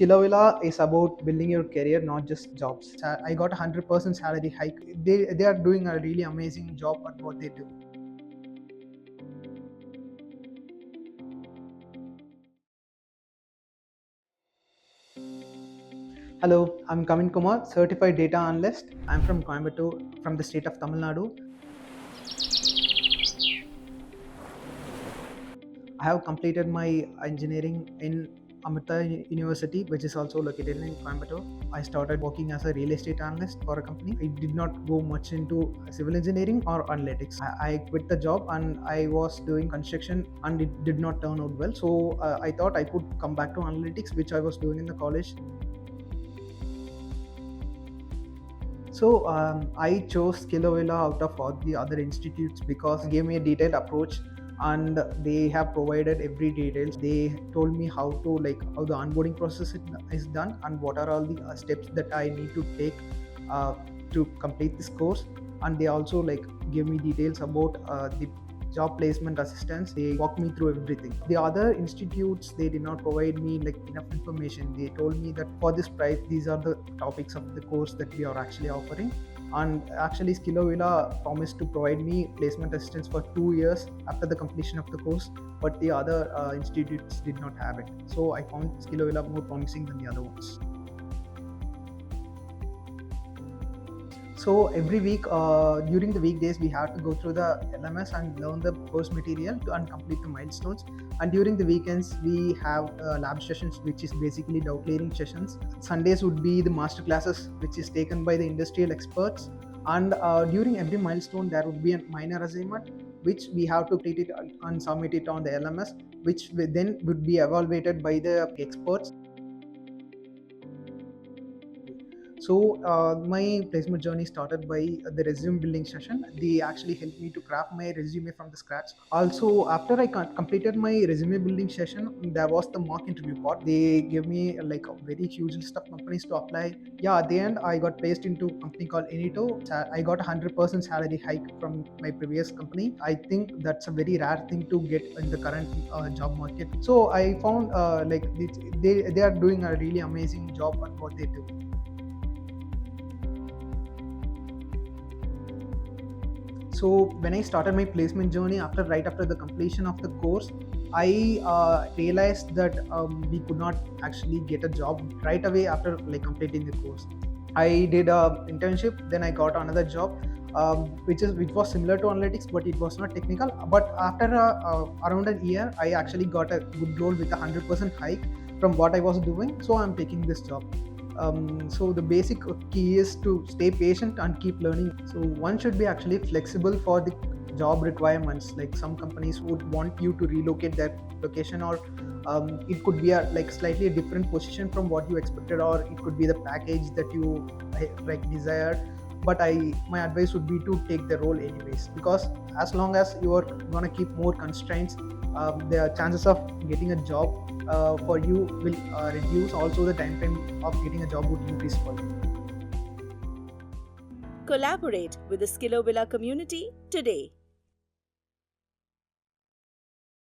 SkilloVilla is about building your career, not just jobs. I got 100% salary hike. They are doing a really amazing job at what they do. Hello, I'm Kavin Kumar, certified data analyst. I'm from Coimbatore, from the state of Tamil Nadu. I have completed my engineering in Amrita University, which is also located in Coimbatore. I started working as a real estate analyst for a company. I did not go much into civil engineering or analytics. I quit the job and I was doing construction and it did not turn out well. So I thought I could come back to analytics, which I was doing in the college. So I chose SkilloVilla out of all the other institutes because it gave me a detailed approach and they have provided every details. They told me how the onboarding process is done and what are all the steps that I need to take to complete this course. And they also give me details about the job placement assistance. They walk me through everything. The other institutes, they did not provide me enough information. They told me that for this price, these are the topics of the course that we are actually offering. And actually SkilloVilla promised to provide me placement assistance for 2 years after the completion of the course, but the other institutes did not have it. So I found SkilloVilla more promising than the other ones. So every week during the weekdays, we have to go through the LMS and learn the course material and complete the milestones. And during the weekends, we have lab sessions, which is basically doubt clearing sessions. Sundays would be the master classes, which is taken by the industrial experts. And during every milestone, there would be a minor assignment, which we have to complete it and submit it on the LMS, which then would be evaluated by the experts. So my placement journey started by the resume building session. They actually helped me to craft my resume from the scratch. Also, after I completed my resume building session, there was the mock interview part. They gave me a very huge list of companies to apply. Yeah, at the end, I got placed into a company called Inito. I got 100% salary hike from my previous company. I think that's a very rare thing to get in the current job market. So I found they are doing a really amazing job at what they do. So when I started my placement journey right after the completion of the course, I realized that we could not actually get a job right away after completing the course. I did a internship, then I got another job, which was similar to analytics, but it was not technical. But after around a year, I actually got a good role with 100% hike from what I was doing. So I'm taking this job. So the basic key is to stay patient and keep learning. So one should be actually flexible for the job requirements. Like some companies would want you to relocate their location, or it could be a slightly different position from what you expected, or it could be the package that you desired. But my advice would be to take the role anyways, because as long as you are going to keep more constraints, the chances of getting a job for you will reduce. Also, the time frame of getting a job would increase for you. Collaborate with the SkilloVilla community today.